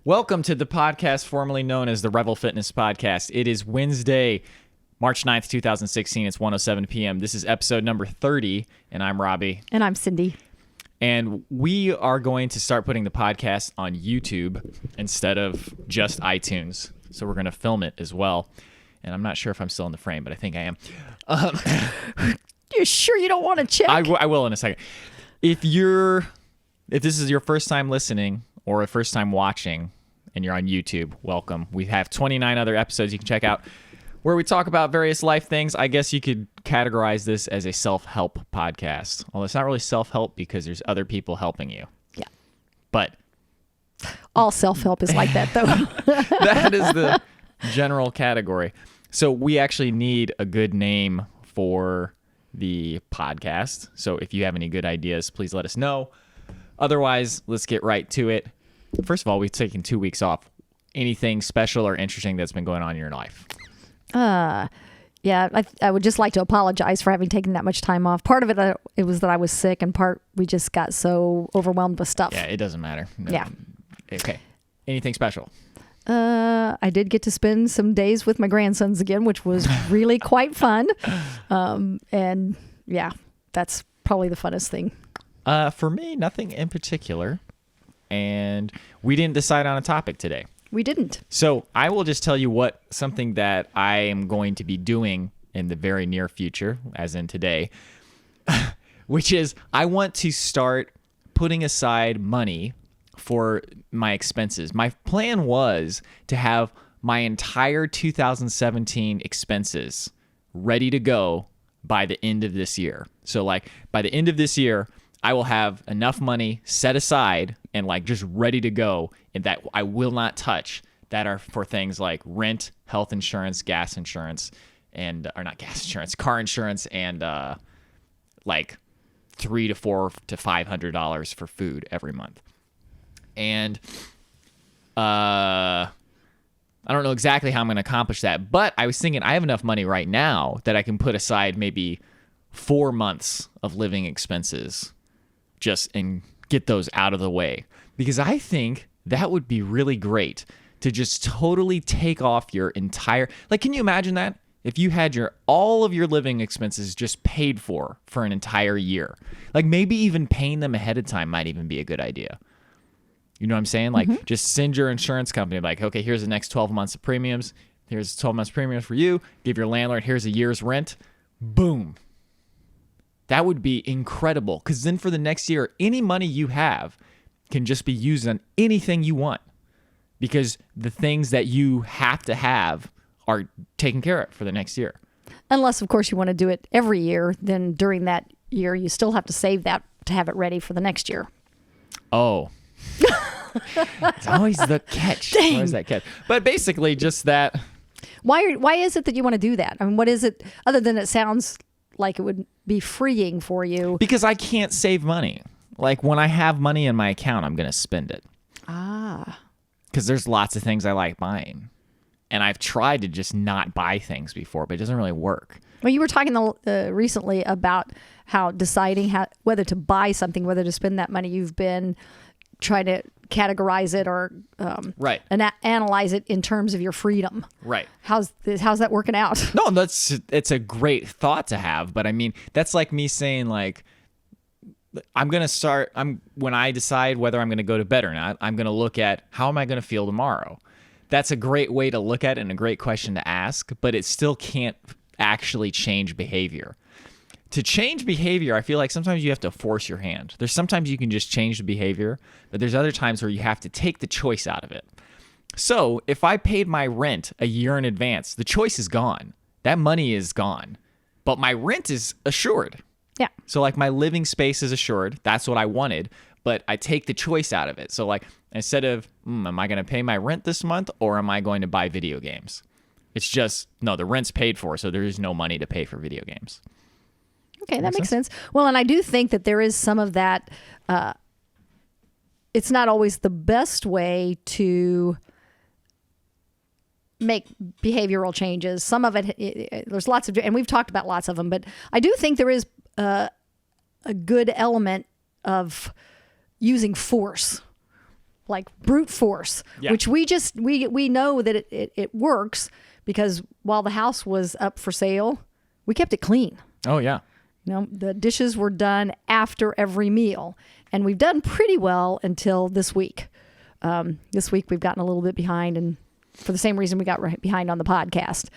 Welcome to the podcast formerly known as the Revel Fitness Podcast. It is Wednesday, March 9th, 2016. It's 1:07 p.m. This is episode number 30, and I'm Robby. And I'm Cindy. And we are going to start putting the podcast on YouTube instead of just iTunes. So we're going to film it as well. And I'm not sure if I'm still in the frame, but I think I am. You sure you don't want to check? I will in a second. If this is your first time listening or a first time watching and you're on YouTube, welcome. We have 29 other episodes you can check out where we talk about various life things. I guess you could categorize this as a self-help podcast. Although it's not really self-help because there's other people helping you. Yeah. But all self-help is like that, though. that is the general category. So we actually need a good name for the podcast. So if you have any good ideas, please let us know. Otherwise, let's get right to it. First of all, we've taken 2 weeks off. Anything special or interesting that's been going on in your life? Yeah, I would just like to apologize for having taken that much time off. Part of it, it was that I was sick, and part we just got so overwhelmed with stuff. Yeah, it doesn't matter. No. Yeah. Okay. Anything special? I did get to spend some days with my grandsons again, which was really quite fun. And yeah, that's probably the funnest thing. For me, nothing in particular. And we didn't decide on a topic today. We didn't. So I will just tell you something that I am going to be doing in the very near future, as in today, which is I want to start putting aside money for my expenses. My plan was to have my entire 2017 expenses ready to go by the end of this year. So by the end of this year, I will have enough money set aside and just ready to go, and that I will not touch, that are for things like rent, health insurance, gas insurance, or not gas insurance, car insurance, and $300 to $400 to $500 for food every month. And I don't know exactly how I'm going to accomplish that, but I was thinking I have enough money right now that I can put aside maybe 4 months of living expenses and get those out of the way, because I think that would be really great to just totally take off your entire, can you imagine that? If you had all of your living expenses just paid for an entire year, maybe even paying them ahead of time might even be a good idea. You know what I'm saying? Just send your insurance company, okay, here's the next 12 months of premiums. Here's 12 months of premiums for you. Give your landlord, here's a year's rent. Boom. That would be incredible, because then for the next year, any money you have can just be used on anything you want, because the things that you have to have are taken care of for the next year. Unless, of course, you want to do it every year, then during that year, you still have to save that to have it ready for the next year. Oh. It's always the catch. Dang. Always that catch. But basically just that. Why is it that you want to do that? I mean, what is it, other than it sounds like it would be freeing for you? Because I can't save money. When I have money in my account, I'm going to spend it. Because there's lots of things I like buying. And I've tried to just not buy things before, but it doesn't really work. Well, you were talking recently about how deciding whether to buy something, whether to spend that money, you've been trying to categorize it or right. Analyze it in terms of your freedom. Right. How's that working out? No, it's a great thought to have, but I mean, that's like me saying when I decide whether I'm going to go to bed or not, I'm going to look at how am I going to feel tomorrow. That's a great way to look at it and a great question to ask, but it still can't actually change behavior. To change behavior, I feel like sometimes you have to force your hand. There's sometimes you can just change the behavior, but there's other times where you have to take the choice out of it. So if I paid my rent a year in advance, the choice is gone. That money is gone, but my rent is assured. Yeah. So my living space is assured. That's what I wanted, but I take the choice out of it. So instead of, am I going to pay my rent this month or am I going to buy video games? It's just, no, the rent's paid for, so there is no money to pay for video games. Okay, that makes sense. Well, and I do think that there is some of that. It's not always the best way to make behavioral changes. Some of it, there's lots of, and we've talked about lots of them, but I do think there is a good element of using force. like brute force, Yeah. which we know that it works because while the house was up for sale, we kept it clean. Oh, yeah. The dishes were done after every meal, and we've done pretty well until this week. This week we've gotten a little bit behind, and for the same reason we got behind on the podcast.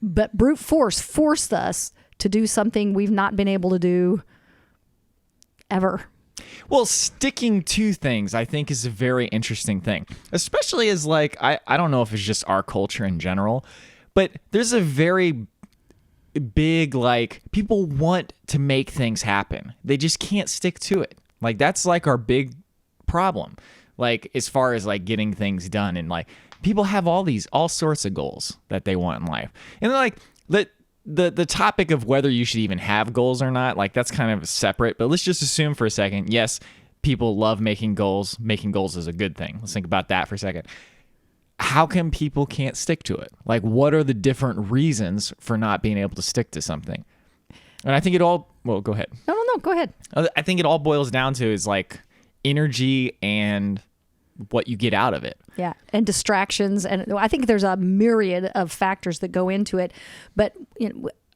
But brute force forced us to do something we've not been able to do ever. Well, sticking to things, I think, is a very interesting thing, especially as like, I don't know if it's just our culture in general, but there's a very big, like, people want to make things happen. They just can't stick to it. Like, that's like our big problem, like, as far as like getting things done. And like, people have all sorts of goals that they want in life. And like, the topic of whether you should even have goals or not, like, that's kind of separate, but let's just assume for a second, yes, people love making goals. Making goals is a good thing. Let's think about that for a second. How come people can't stick to it? Like, what are the different reasons for not being able to stick to something? And I think well, go ahead. No, go ahead. I think it all boils down to is like energy and what you get out of it. Yeah, and distractions, and I think there's a myriad of factors that go into it. But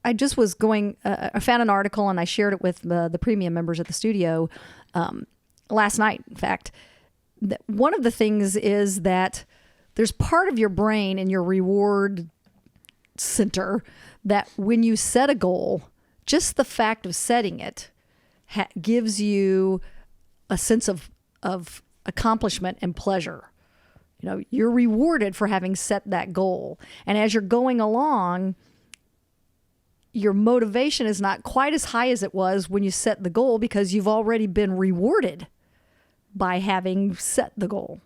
I just was I found an article and I shared it with the premium members at the studio last night. In fact, one of the things is that there's part of your brain in your reward center that when you set a goal, just the fact of setting it gives you a sense of accomplishment and pleasure. You're rewarded for having set that goal. And as you're going along, your motivation is not quite as high as it was when you set the goal because you've already been rewarded by having set the goal.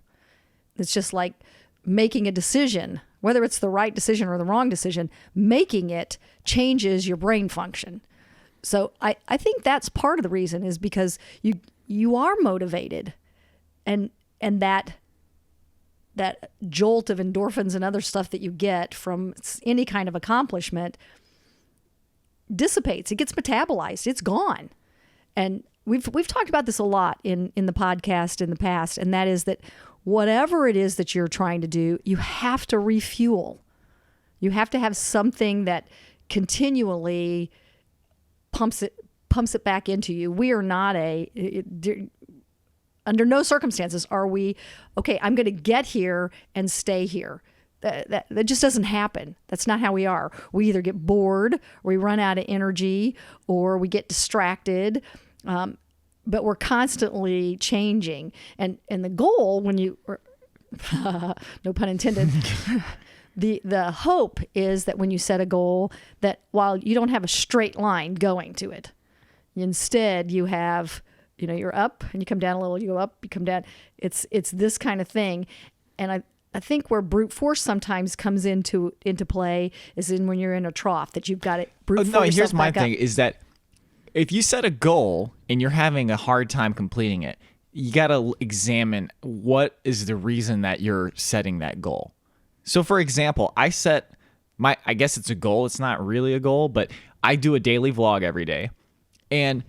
It's just like making a decision, whether it's the right decision or the wrong decision, making it changes your brain function. So I think that's part of the reason is because you are motivated, and that jolt of endorphins and other stuff that you get from any kind of accomplishment dissipates. It gets metabolized. It's gone. And we've talked about this a lot in the podcast in the past, and that is that whatever it is that you're trying to do, you have to refuel. You have to have something that continually pumps it back into you. We are not under no circumstances are we, okay, I'm going to get here and stay here. That just doesn't happen. That's not how we are. We either get bored, or we run out of energy, or we get distracted. But we're constantly changing. And the goal, when you, no pun intended, the hope is that when you set a goal, that while you don't have a straight line going to it, instead you have, you're up and you come down a little, you go up, you come down. It's this kind of thing. And I think where brute force sometimes comes into play is when you're in a trough, that you've got it brute force. No, here's my thing up. Is that if you set a goal and you're having a hard time completing it, you got to examine what is the reason that you're setting that goal. So for example, I guess it's a goal. It's not really a goal, but I do a daily vlog every day. And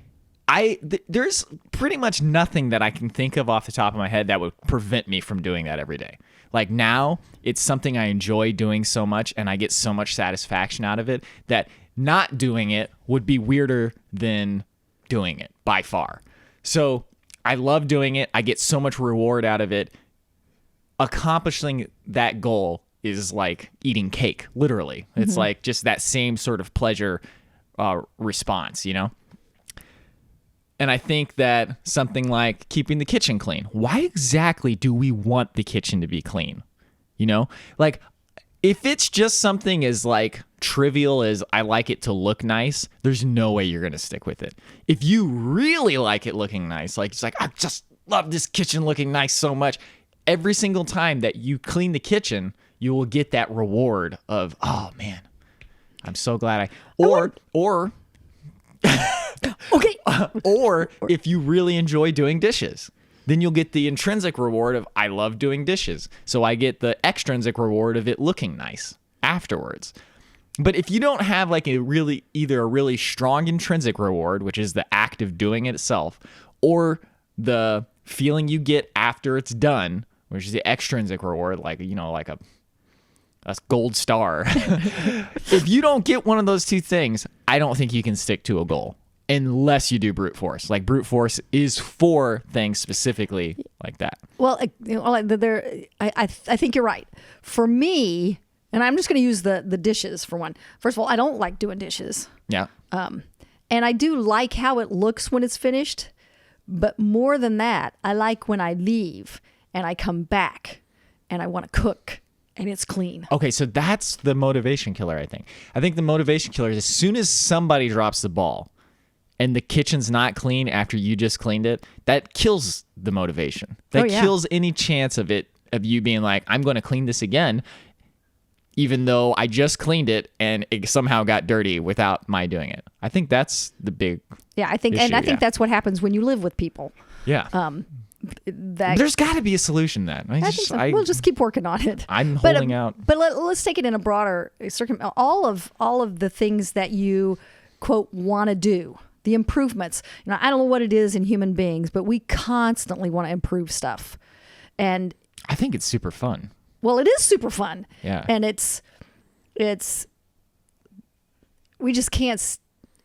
there's pretty much nothing that I can think of off the top of my head that would prevent me from doing that every day. Like now, it's something I enjoy doing so much, and I get so much satisfaction out of it that not doing it would be weirder than doing it by far. So I love doing it. I get so much reward out of it. Accomplishing that goal is like eating cake, literally. It's like just that same sort of pleasure response, And I think that something like keeping the kitchen clean. Why exactly do we want the kitchen to be clean? Like if it's just something as like trivial as I like it to look nice, there's no way you're going to stick with it. If you really like it looking nice, like it's like, I just love this kitchen looking nice so much. Every single time that you clean the kitchen, you will get that reward of, oh man, I'm so glad or okay. Or if you really enjoy doing dishes, then you'll get the intrinsic reward of I love doing dishes. So I get the extrinsic reward of it looking nice afterwards. But if you don't have like either a really strong intrinsic reward, which is the act of doing it itself, or the feeling you get after it's done, which is the extrinsic reward, like, like a gold star. If you don't get one of those two things, I don't think you can stick to a goal unless you do brute force. Like, brute force is for things specifically like that. Well, I think you're right. For me, and I'm just going to use the dishes for one. First of all, I don't like doing dishes. Yeah. And I do like how it looks when it's finished. But more than that, I like when I leave and I come back and I want to cook and it's clean. Okay, so that's the motivation killer, I think. I think the motivation killer is as soon as somebody drops the ball and the kitchen's not clean after you just cleaned it, that kills the motivation. That kills any chance of you being like, I'm going to clean this again, even though I just cleaned it and it somehow got dirty without my doing it. I think that's the big I think that's what happens when you live with people. Yeah. There's got to be a solution then. We'll just keep working on it. I'm holding out. But let's take it in a broader circumstance. All of the things that you, quote, want to do, the improvements. I don't know what it is in human beings, but we constantly want to improve stuff. And I think it's super fun. Well, it is super fun. Yeah. And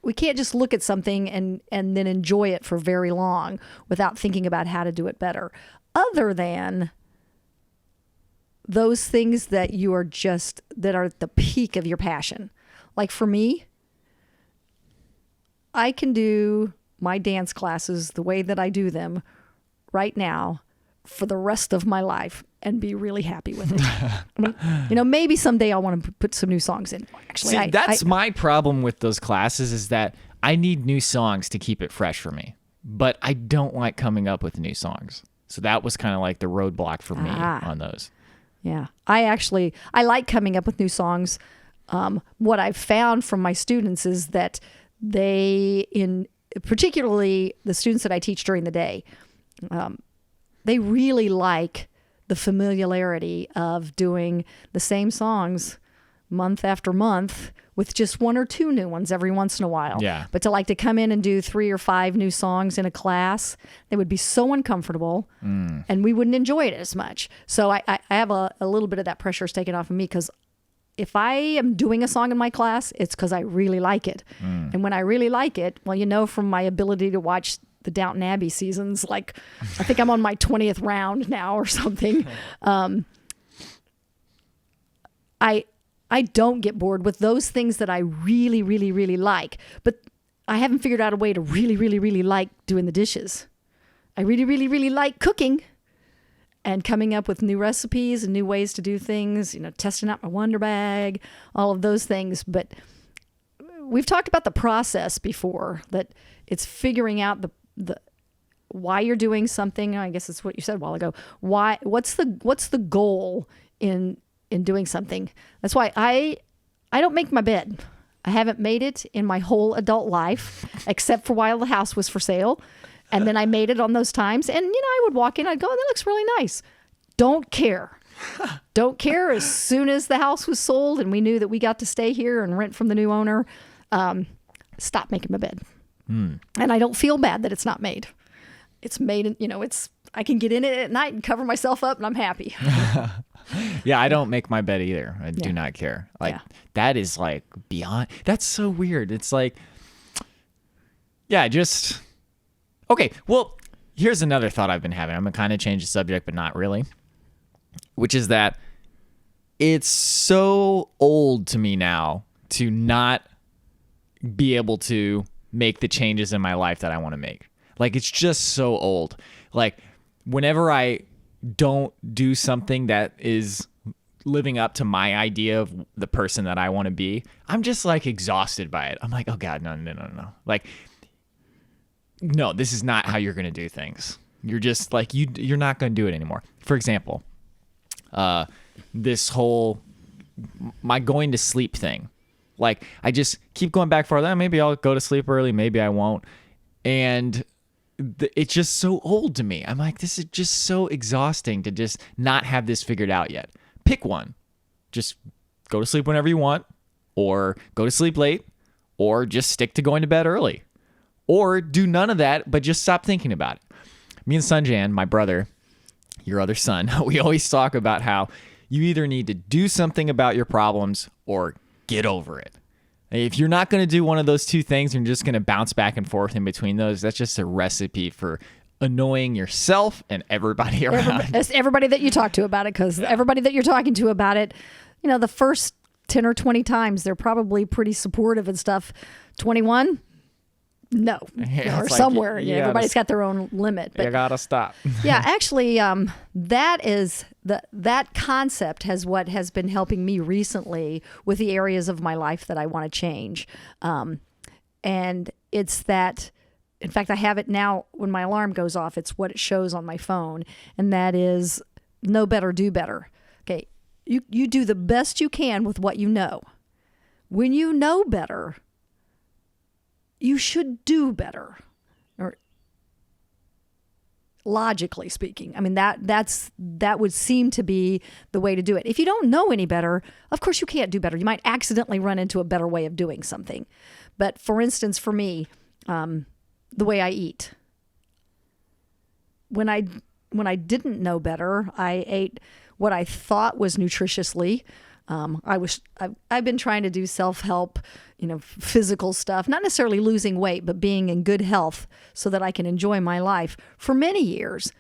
we can't just look at something and then enjoy it for very long without thinking about how to do it better. Other than those things that that are at the peak of your passion. Like for me, I can do my dance classes the way that I do them right now for the rest of my life and be really happy with it. Maybe someday I want to put some new songs in. Actually, that's my problem with those classes is that I need new songs to keep it fresh for me, but I don't like coming up with new songs. So that was kind of like the roadblock for me on those. Yeah. I like coming up with new songs. What I've found from my students is that particularly the students that I teach during the day, they really like the familiarity of doing the same songs month after month with just one or two new ones every once in a while. Yeah. But to come in and do 3 or 5 new songs in a class, they would be so uncomfortable and we wouldn't enjoy it as much. So I have a little bit of that pressure is taken off of me because if I am doing a song in my class, it's because I really like it. And when I really like it, well, from my ability to watch the Downton Abbey seasons, like I think I'm on my 20th round now or something. I don't get bored with those things that I really, really, really like, but I haven't figured out a way to really, really, really like doing the dishes. I really, really, really like cooking and coming up with new recipes and new ways to do things, testing out my Wonder Bag, all of those things. But we've talked about the process before, that it's figuring out the why you're doing something. I guess it's what you said a while ago. What's the goal in doing something? That's why I don't make my bed. I haven't made it in my whole adult life, except for while the house was for sale. And then I made it on those times. And, I would walk in, I'd go, oh, that looks really nice. Don't care. Don't care. As soon as the house was sold and we knew that we got to stay here and rent from the new owner, stop making my bed. And I don't feel bad that it's not made. It's made, I can get in it at night and cover myself up and I'm happy. Yeah, I don't make my bed either. I do not care. That is beyond, that's so weird. It's okay. Well, here's another thought I've been having. I'm going to kind of change the subject, but not really, which is that it's so old to me now to not be able to make the changes in my life that I want to make. It's just so old. Whenever I don't do something that is living up to my idea of the person that I want to be, I'm just exhausted by it. I'm like, oh God, no. No, this is not how you're going to do things. You're just you're not going to do it anymore. For example, this whole, my going to sleep thing. I just keep going back farther. Maybe I'll go to sleep early. Maybe I won't. And it's just so old to me. I'm like, this is just so exhausting to just not have this figured out yet. Pick one. Just go to sleep whenever you want, or go to sleep late, or just stick to going to bed early, or do none of that, but just stop thinking about it. me and Sunjan, my brother, your other son, we always talk about how you either need to do something about your problems or get over it. If you're not going to do one of those two things, you're just going to bounce back and forth in between those. That's just a recipe for annoying yourself and everybody around. It's everybody that you talk to about it, because everybody that you're talking to about it, the first 10 or 20 times, they're probably pretty supportive and stuff. 21? No. Yeah, or it's like, somewhere. you Everybody's gotta, got their own limit. But you got to stop. yeah, actually, that concept what has been helping me recently with the areas of my life that I want to change. And it's that, in fact, I have it now when my alarm goes off. It's what it shows on my phone. And that is know better, do better. Okay. You do the best you can with what you know. When you know better, you should do better. Or logically speaking. I mean, that would seem to be the way to do it. If you don't know any better, of course you can't do better. You might accidentally run into a better way of doing something. But for instance, for me, the way I eat. When I didn't know better, I ate what I thought was nutritiously. I've been trying to do self-help, physical stuff, not necessarily losing weight, but being in good health so that I can enjoy my life for many years.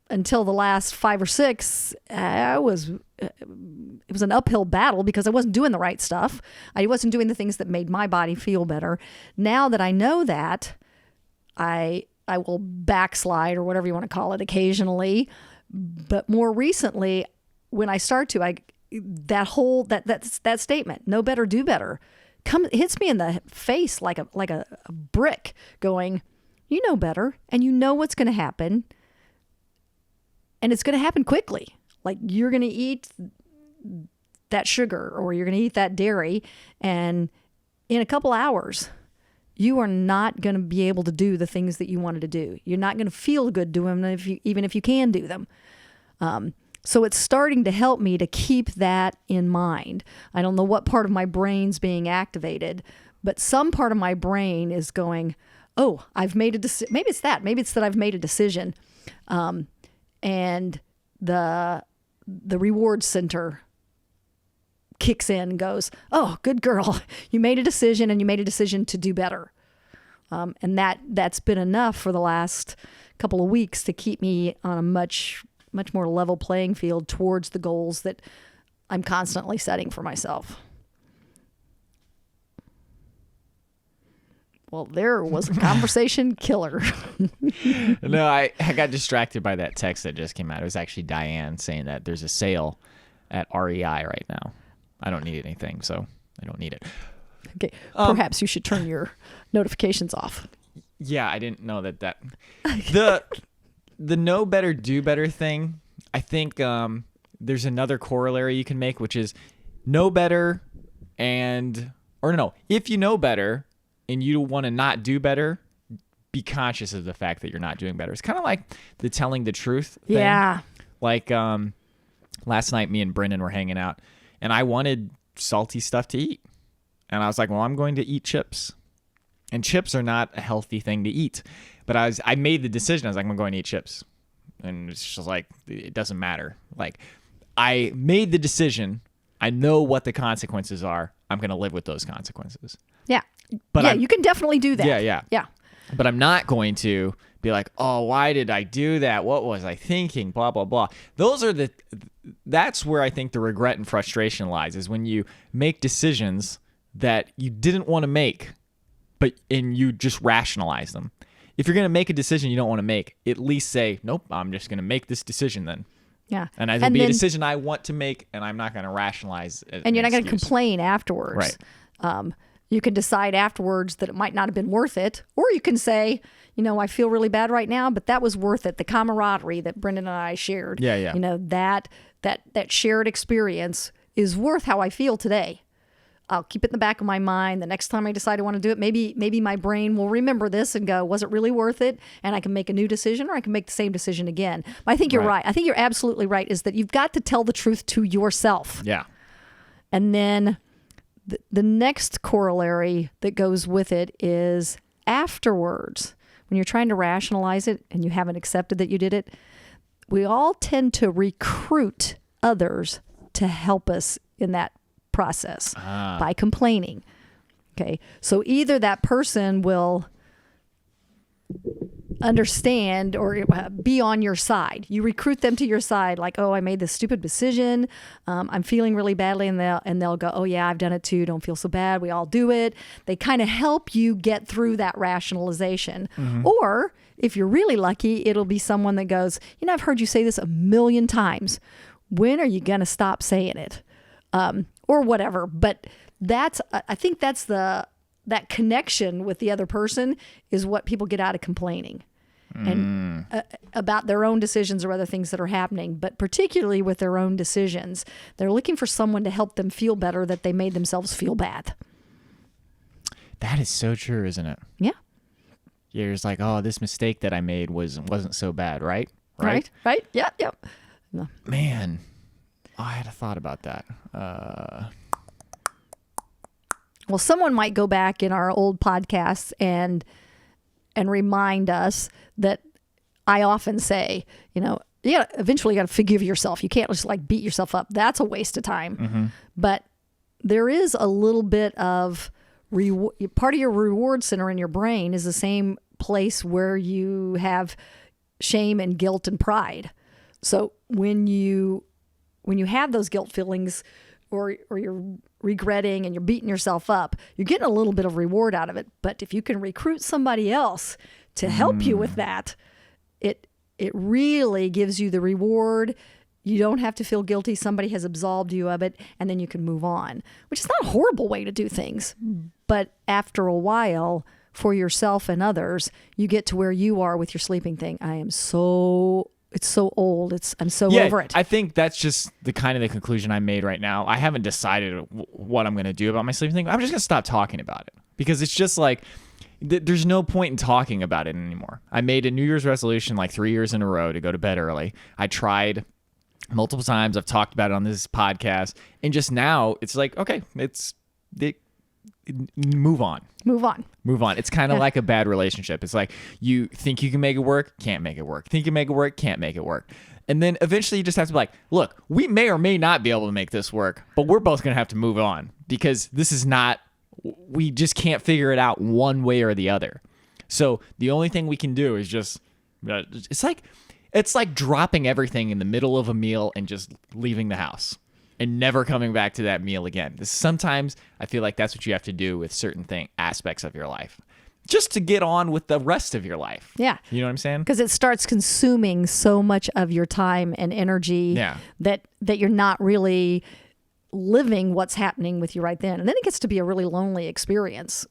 Until the last 5 or 6, it was an uphill battle because I wasn't doing the right stuff. I wasn't doing the things that made my body feel better. Now that I know that, I will backslide, or whatever you want to call it, occasionally. But more recently, when I start to, that statement, know better, do better, hits me in the face like a brick, going, you know better, and you know what's going to happen, and it's going to happen quickly. Like, you're going to eat that sugar, or you're going to eat that dairy, and in a couple hours, you are not going to be able to do the things that you wanted to do. You're not going to feel good doing them, even if you can do them. So it's starting to help me to keep that in mind. I don't know what part of my brain's being activated, but some part of my brain is going, oh, I've made a decision. Maybe it's that. Maybe it's that I've made a decision. And the reward center kicks in and goes, oh, good girl. You made a decision, and you made a decision to do better. And that's been enough for the last couple of weeks to keep me on a much more level playing field towards the goals that I'm constantly setting for myself. Well, there was a conversation killer. No, I got distracted by that text that just came out. It was actually Diane saying that there's a sale at REI right now. I don't need anything, so I don't need it. Okay, perhaps you should turn your notifications off. Yeah, I didn't know that. The know better, do better thing, I think there's another corollary you can make, which is know better if you know better and you want to not do better, be conscious of the fact that you're not doing better. It's kind of like the telling the truth thing. Yeah. Like last night, me and Brendan were hanging out, and I wanted salty stuff to eat. And I was like, well, I'm going to eat chips. And chips are not a healthy thing to eat. But I made the decision. I was like, I'm going to eat chips. And it's just like, it doesn't matter. Like, I made the decision. I know what the consequences are. I'm going to live with those consequences. Yeah. But you can definitely do that. Yeah. But I'm not going to be like, oh, why did I do that? What was I thinking? Blah, blah, blah. That's where I think the regret and frustration lies, is when you make decisions that you didn't want to make, and you just rationalize them. If you're going to make a decision you don't want to make, at least say, nope, I'm just going to make this decision then. Yeah. And it'll be a decision I want to make, and I'm not going to rationalize it. And you're not going to complain afterwards. Right. You can decide afterwards that it might not have been worth it, or you can say, I feel really bad right now, but that was worth it. The camaraderie that Brendan and I shared. Yeah. That shared experience is worth how I feel today. I'll keep it in the back of my mind. The next time I decide I want to do it, maybe my brain will remember this and go, was it really worth it? And I can make a new decision, or I can make the same decision again. But I think you're right. I think you're absolutely right, is that you've got to tell the truth to yourself. Yeah. And then the next corollary that goes with it is afterwards, when you're trying to rationalize it and you haven't accepted that you did it, we all tend to recruit others to help us in that process by complaining. Okay. So either that person will understand or be on your side. You recruit them to your side, like, oh, I made this stupid decision. I'm feeling really badly. And they'll go, oh yeah, I've done it too. Don't feel so bad. We all do it. They kind of help you get through that rationalization. Or if you're really lucky, it'll be someone that goes, I've heard you say this 1,000,000 times. When are you going to stop saying it? Or whatever. But I think that's that connection with the other person is what people get out of complaining and about their own decisions or other things that are happening, but particularly with their own decisions. They're looking for someone to help them feel better that they made themselves feel bad. That is so true, isn't it? Yeah. You're just like, oh, this mistake that I made wasn't so bad, right? Right. Yeah. No. Man, I had a thought about that. Well, someone might go back in our old podcasts and remind us that I often say, eventually you got to forgive yourself. You can't just like beat yourself up. That's a waste of time. But there is a little bit of part of your reward center in your brain is the same place where you have shame and guilt and pride. So when you have those guilt feelings or you're regretting and you're beating yourself up, you're getting a little bit of reward out of it. But if you can recruit somebody else to help you with that, it really gives you the reward. You don't have to feel guilty. Somebody has absolved you of it, and then you can move on, which is not a horrible way to do things. But after a while, for yourself and others, you get to where you are with your sleeping thing. It's so old. I'm so over it. I think that's just the conclusion I made right now. I haven't decided what I'm going to do about my sleeping thing. I'm just going to stop talking about it because it's just like there's no point in talking about it anymore. I made a New Year's resolution like 3 years in a row to go to bed early. I tried multiple times. I've talked about it on this podcast, and just now it's like, okay, move on. It's kind of like a bad relationship. It's like you think you can make it work, can't make it work. Think you can make it work, can't make it work. And then eventually you just have to be like, look, we may or may not be able to make this work, but we're both going to have to move on because we just can't figure it out one way or the other. So the only thing we can do is just, it's like dropping everything in the middle of a meal and just leaving the house and never coming back to that meal again. Sometimes I feel like that's what you have to do with certain aspects of your life, just to get on with the rest of your life. Yeah. You know what I'm saying? Because it starts consuming so much of your time and energy that you're not really living what's happening with you right then. And then it gets to be a really lonely experience.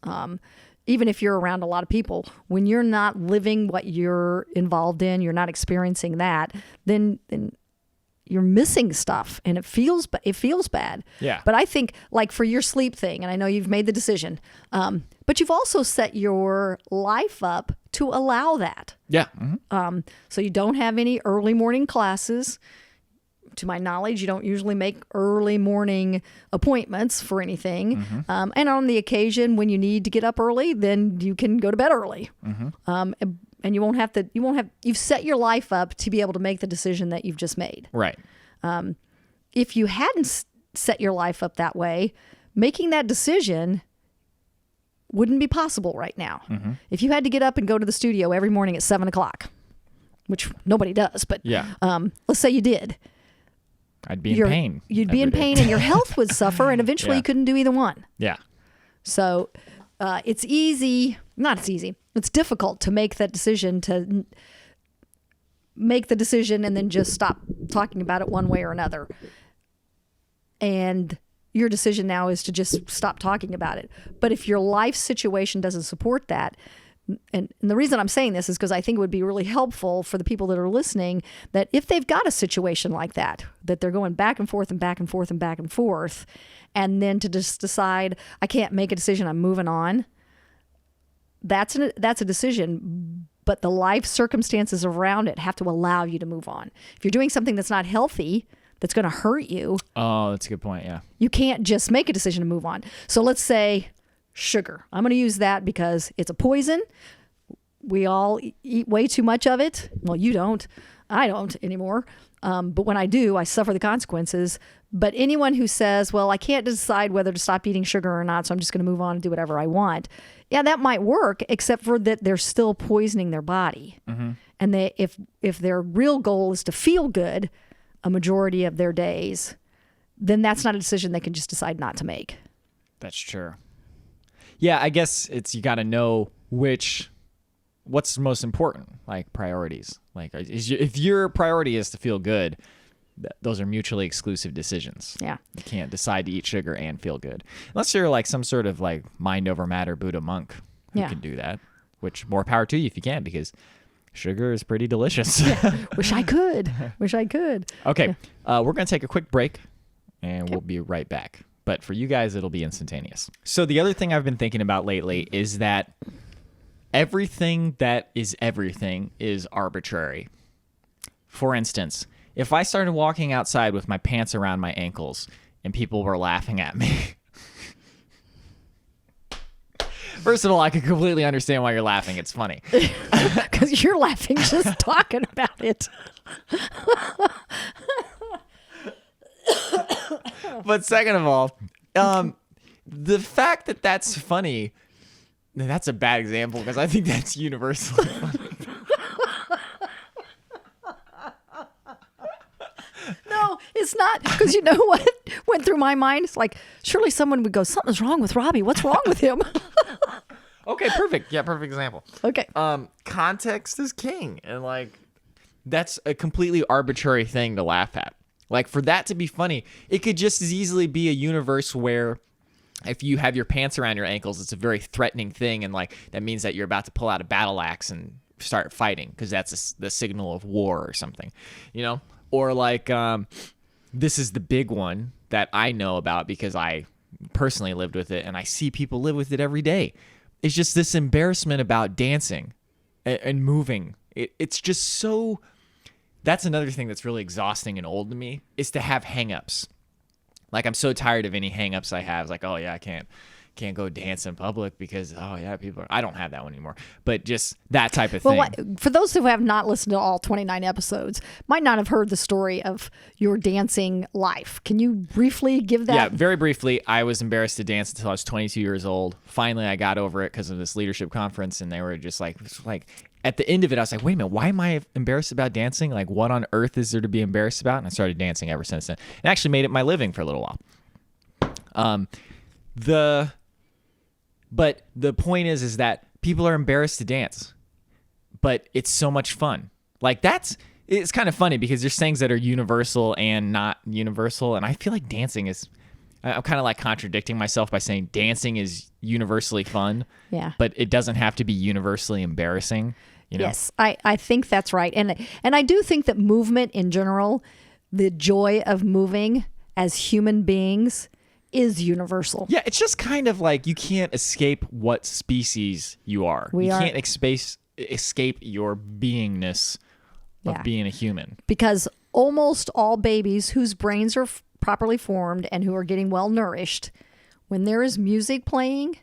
Even if you're around a lot of people, when you're not living what you're involved in, you're not experiencing that, then you're missing stuff and it feels bad. Yeah. But I think like for your sleep thing, and I know you've made the decision, but you've also set your life up to allow that. Yeah. Mm-hmm. So you don't have any early morning classes. To my knowledge, you don't usually make early morning appointments for anything. Mm-hmm. And on the occasion when you need to get up early, then you can go to bed early. Mm-hmm. And you've set your life up to be able to make the decision that you've just made. Right. If you hadn't set your life up that way, making that decision wouldn't be possible right now. Mm-hmm. If you had to get up and go to the studio every morning at 7:00, which nobody does, but let's say you did. I'd be in pain. You'd be in pain and your health would suffer, and eventually you couldn't do either one. Yeah. So it's easy. It's difficult to make that decision, and then just stop talking about it one way or another. And your decision now is to just stop talking about it. But if your life situation doesn't support that, and the reason I'm saying this is because I think it would be really helpful for the people that are listening, that if they've got a situation like that they're going back and forth and back and forth and back and forth, and then to just decide, I can't make a decision, I'm moving on, that's a decision, but the life circumstances around it have to allow you to move on. If you're doing something that's not healthy, that's going to hurt you. Oh, that's a good point, yeah. You can't just make a decision to move on. So let's say sugar. I'm going to use that because it's a poison. we all eat way too much of it. Well, you don't. I don't anymore. But when I do, I suffer the consequences. But anyone who says, well, I can't decide whether to stop eating sugar or not, so I'm just going to move on and do whatever I want. Yeah, that might work, except for that they're still poisoning their body. Mm-hmm. And if their real goal is to feel good a majority of their days, then that's not a decision they can just decide not to make. That's true. Yeah, I guess you got to know what's most important, like priorities. Like if your priority is to feel good, those are mutually exclusive decisions. Yeah. You can't decide to eat sugar and feel good. Unless you're like some sort of like mind over matter Buddha monk who can do that, which more power to you if you can, because sugar is pretty delicious. Yeah. Wish I could. Okay. We're going to take a quick break and we'll be right back. But for you guys, it'll be instantaneous. So the other thing I've been thinking about lately is that everything that is everything is arbitrary. For instance, if I started walking outside with my pants around my ankles and people were laughing at me, first of all, I can completely understand why you're laughing. It's funny. Because you're laughing just talking about it. But second of all, the fact that that's funny, that's a bad example because I think that's universally funny. No, it's not. Because you know what went through my mind? It's like, surely someone would go, something's wrong with Robby. What's wrong with him? Okay, perfect. Yeah, perfect example. Okay. Context is king. And like, that's a completely arbitrary thing to laugh at. Like, for that to be funny, it could just as easily be a universe where if you have your pants around your ankles, it's a very threatening thing. And like, that means that you're about to pull out a battle axe and start fighting because that's the signal of war or something, you know? Or like, this is the big one that I know about because I personally lived with it and I see people live with it every day. It's just this embarrassment about dancing and moving. It's just so... That's another thing that's really exhausting and old to me, is to have hang-ups. Like, I'm so tired of any hang-ups I have. It's like, oh, yeah, I can't go dance in public because, oh, yeah, I don't have that one anymore. But just that type of thing. Well, for those who have not listened to all 29 episodes, might not have heard the story of your dancing life. Can you briefly give that? Yeah, very briefly. I was embarrassed to dance until I was 22 years old. Finally, I got over it because of this leadership conference, and they were just like, at the end of it, I was like, wait a minute, why am I embarrassed about dancing? Like, what on earth is there to be embarrassed about? And I started dancing ever since then. And actually made it my living for a little while. But the point is that people are embarrassed to dance, but it's so much fun. Like, it's kind of funny because there's things that are universal and not universal. And I feel like dancing is, I'm kind of like contradicting myself by saying dancing is universally fun. Yeah. But it doesn't have to be universally embarrassing. You know? Yes, I think that's right. And I do think that movement in general, the joy of moving as human beings, is universal. Yeah, it's just kind of like you can't escape what species you are. You can't escape your beingness of being a human. Because almost all babies whose brains are properly formed and who are getting well nourished, when there is music playing,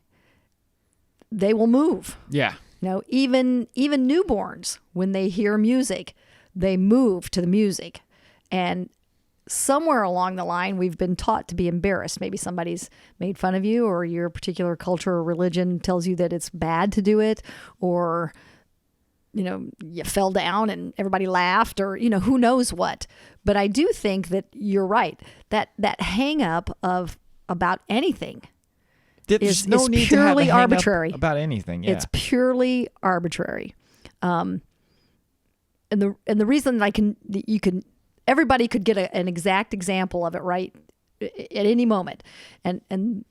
they will move. Yeah. You know, even newborns, when they hear music, they move to the music. And somewhere along the line, we've been taught to be embarrassed. Maybe somebody's made fun of you, or your particular culture or religion tells you that it's bad to do it, or, you know, you fell down and everybody laughed, or, you know, who knows what. But I do think that you're right. That hang up about anything is purely arbitrary. About anything, yeah. It's purely arbitrary. And the reason that everybody could get an exact example of it right at any moment. And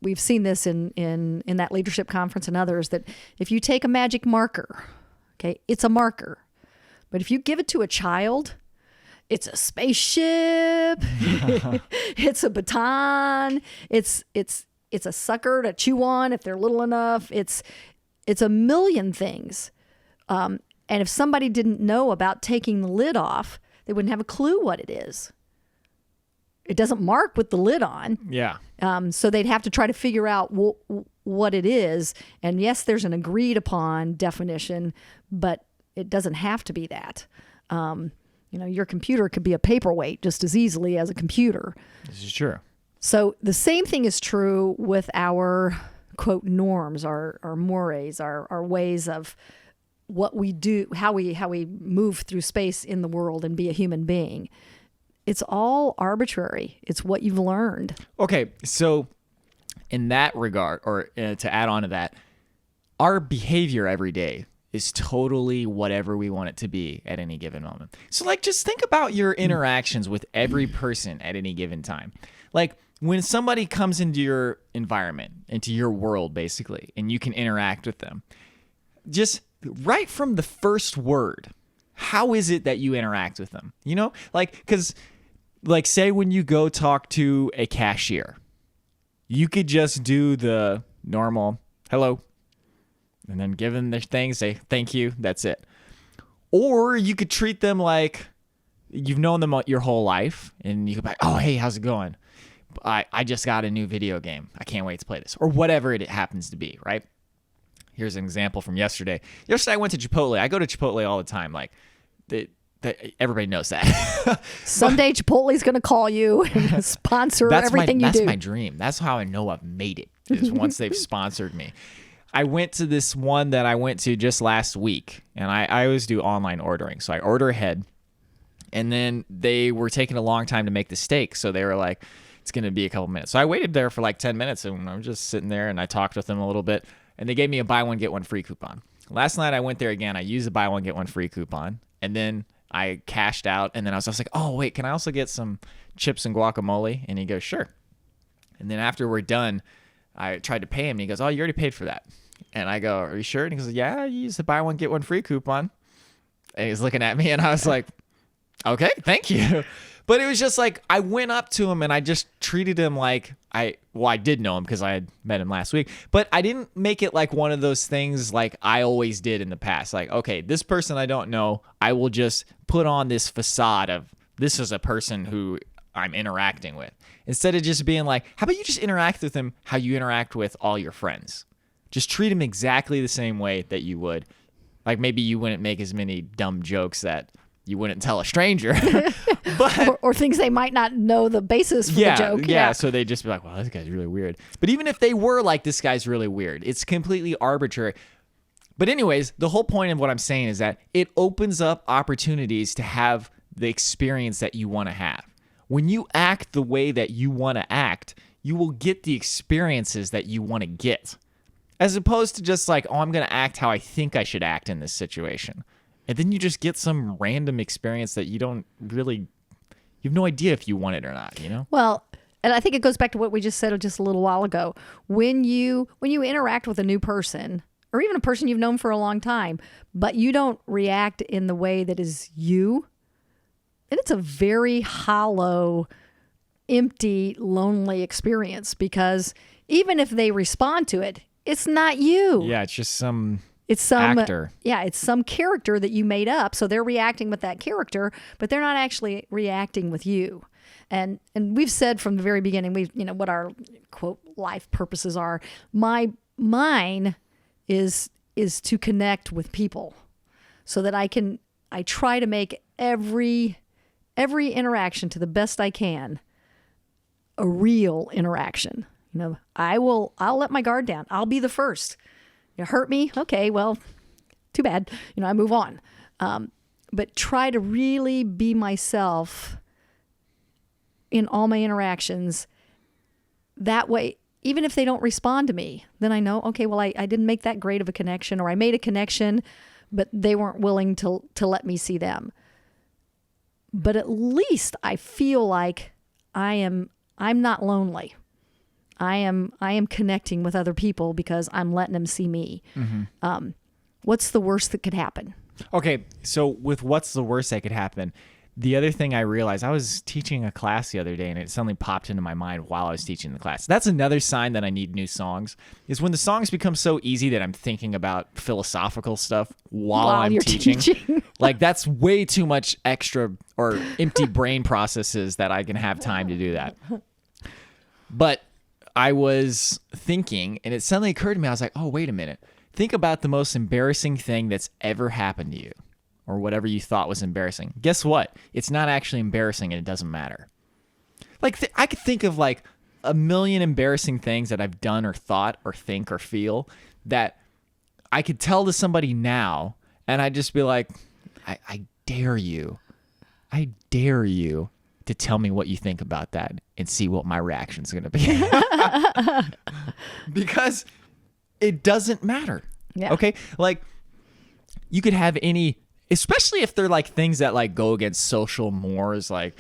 we've seen this in that leadership conference and others, that if you take a magic marker, okay, it's a marker. But if you give it to a child, it's a spaceship, it's a baton, it's a sucker to chew on if they're little enough. It's a million things. And if somebody didn't know about taking the lid off, they wouldn't have a clue what it is. It doesn't mark with the lid on. Yeah. So they'd have to try to figure out, well, what it is. And yes, there's an agreed upon definition, but it doesn't have to be that. Your computer could be a paperweight just as easily as a computer. This is true. So the same thing is true with our, quote, norms, our mores, our ways of what we do, how we move through space in the world and be a human being. It's all arbitrary. It's what you've learned. Okay, so in that regard, or to add on to that, our behavior every day is totally whatever we want it to be at any given moment. So like, just think about your interactions with every person at any given time. Like when somebody comes into your environment, into your world, basically, and you can interact with them, just right from the first word, how is it that you interact with them? Because say when you go talk to a cashier, you could just do the normal hello, and then give them their thing, say thank you, that's it. Or you could treat them like you've known them your whole life, and you could be like, oh, hey, how's it going? I just got a new video game. I can't wait to play this. Or whatever it happens to be, right? Here's an example from yesterday. Yesterday I went to Chipotle. I go to Chipotle all the time. Like, everybody knows that. Someday Chipotle's going to call you and sponsor everything you do. That's my dream. That's how I know I've made it, is once they've sponsored me. I went to this one that I went to just last week, and I always do online ordering. So I order ahead, and then they were taking a long time to make the steak. So they were like, it's going to be a couple minutes. So I waited there for like 10 minutes, and I'm just sitting there, and I talked with them a little bit, and they gave me a buy one, get one free coupon. Last night I went there again. I used the buy one, get one free coupon, and then I cashed out, and then I was like, oh, wait, can I also get some chips and guacamole? And he goes, sure. And then after we're done, I tried to pay him, and he goes, oh, you already paid for that. And I go, are you sure? And he goes, yeah, you used the buy one, get one free coupon. And he's looking at me, and I was like, okay, thank you. But it was just like, I went up to him, and I just treated him like I did know him because I had met him last week, but I didn't make it like one of those things like I always did in the past. Like, okay, this person I don't know, I will just put on this facade of this is a person who I'm interacting with. Instead of just being like, how about you just interact with them how you interact with all your friends? Just treat them exactly the same way that you would. Like maybe you wouldn't make as many dumb jokes that you wouldn't tell a stranger. But or things they might not know the basis for the joke. Yeah, so they'd just be like, well, this guy's really weird. But even if they were like, this guy's really weird, it's completely arbitrary. But anyways, the whole point of what I'm saying is that it opens up opportunities to have the experience that you want to have. When you act the way that you want to act, you will get the experiences that you want to get. As opposed to just like, oh, I'm going to act how I think I should act in this situation. And then you just get some random experience that you have no idea if you want it or not, Well, and I think it goes back to what we just said just a little while ago. When you interact with a new person, or even a person you've known for a long time, but you don't react in the way that is you, then it's a very hollow, empty, lonely experience, because even if they respond to it, it's not you. Yeah, it's just some actor. Yeah, it's some character that you made up. So they're reacting with that character, but they're not actually reacting with you. And we've said from the very beginning, what our quote life purposes are. Mine is to connect with people, so that I try to make every interaction, to the best I can, a real interaction. I'll let my guard down. I'll be the first. You hurt me? Okay, well, too bad. I move on. But try to really be myself in all my interactions. That way, even if they don't respond to me, then I know, okay, well, I didn't make that great of a connection, or I made a connection, but they weren't willing to let me see them. But at least I feel like I'm not lonely. I am connecting with other people because I'm letting them see me. Mm-hmm. What's the worst that could happen? Okay, so with what's the worst that could happen, the other thing I realized, I was teaching a class the other day, and it suddenly popped into my mind while I was teaching the class. That's another sign that I need new songs, is when the songs become so easy that I'm thinking about philosophical stuff while I'm teaching. Like, that's way too much extra or empty brain processes that I can have time to do that. But I was thinking, and it suddenly occurred to me, I was like, oh, wait a minute. Think about the most embarrassing thing that's ever happened to you, or whatever you thought was embarrassing. Guess what? It's not actually embarrassing, and it doesn't matter. Like, I could think of like a million embarrassing things that I've done or thought or think or feel that I could tell to somebody now, and I'd just be like, I dare you. I dare you to tell me what you think about that and see what my reaction's going to be. Because it doesn't matter. Yeah. Okay? Like, you could have any, especially if they're like things that like go against social mores, like,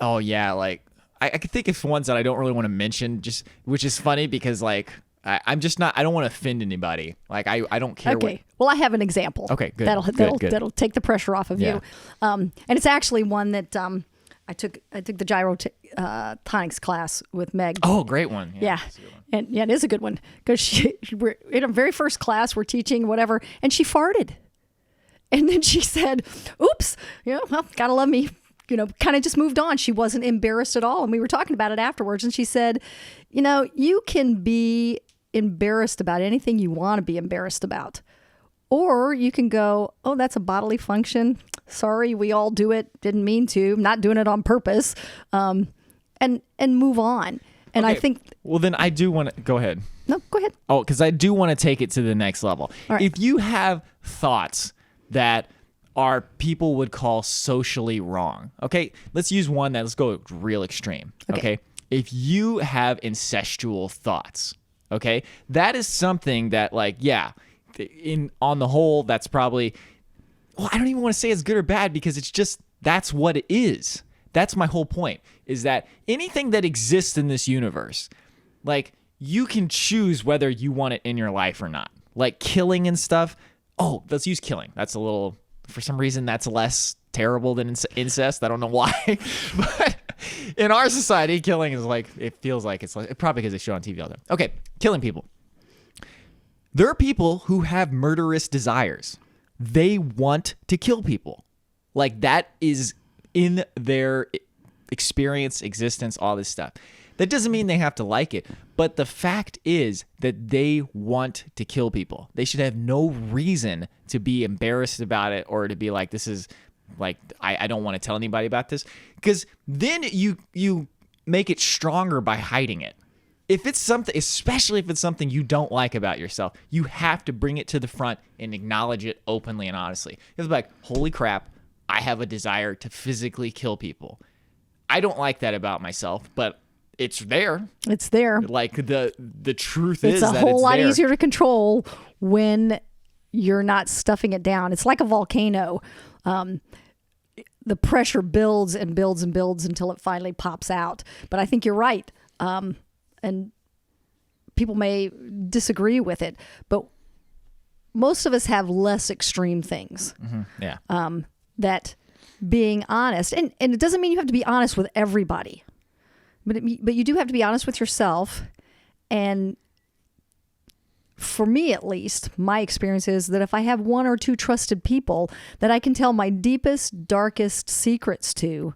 oh yeah, like I could think of ones that I don't really want to mention, just, which is funny because like I'm just not, I don't want to offend anybody. Like I don't care. Okay. Well, I have an example. Okay, good. That'll take the pressure off of Yeah. you. And it's actually one that I took the gyrotonics class with Meg. Oh, great one. Yeah. That's a good one. And yeah, it is a good one because we're in our very first class, we're teaching whatever, and she farted. And then she said, oops, well, gotta love me, kind of just moved on. She wasn't embarrassed at all. And we were talking about it afterwards. And she said, you can be embarrassed about anything you want to be embarrassed about. Or you can go, oh, that's a bodily function. Sorry, we all do it. Didn't mean to. Not doing it on purpose. And move on. And Okay. I think... Well, then I do want to, go ahead. No, go ahead. Oh, because I do want to take it to the next level. All right. If you have thoughts that are people would call socially wrong, okay, let's use one let's go real extreme, okay? If you have incestual thoughts, okay, that is something that like, yeah, on the whole, that's probably, well, I don't even want to say it's good or bad because it's just, that's what it is. That's my whole point, is that anything that exists in this universe, like, you can choose whether you want it in your life or not. Like killing and stuff. Oh, let's use killing. That's a little, for some reason, that's less terrible than incest. I don't know why. But in our society, killing is like, it feels like it's like, probably because they show it on TV all the time. Okay, killing people. There are people who have murderous desires. They want to kill people. Like, that is in their experience, existence, all this stuff. That doesn't mean they have to like it, but the fact is that they want to kill people. They should have no reason to be embarrassed about it or to be like, this is like, I don't want to tell anybody about this, because then you make it stronger by hiding it. If it's something, especially if it's something you don't like about yourself, you have to bring it to the front and acknowledge it openly and honestly. It's like, holy crap, I have a desire to physically kill people. I don't like that about myself, but it's there. It's there. Like the truth is It's that a whole lot there. easier to control when you're not stuffing it down. It's like a volcano. The pressure builds and builds and builds until it finally pops out. But I think you're right. And people may disagree with it, but most of us have less extreme things. Mm-hmm. Yeah. That being honest, and it doesn't mean you have to be honest with everybody, but you do have to be honest with yourself. And for me, at least, my experience is that if I have one or two trusted people that I can tell my deepest, darkest secrets to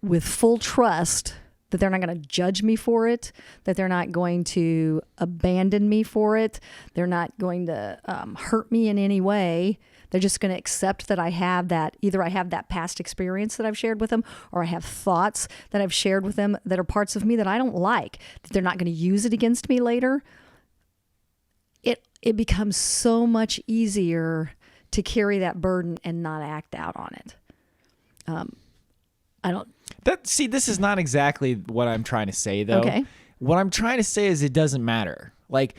with full trust, that they're not going to judge me for it, that they're not going to abandon me for it, they're not going to hurt me in any way. They're just going to accept that I have that, either I have that past experience that I've shared with them, or I have thoughts that I've shared with them that are parts of me that I don't like, that they're not going to use it against me later. It becomes so much easier to carry that burden and not act out on it. This is not exactly what I'm trying to say, though. Okay. What I'm trying to say is it doesn't matter. Like,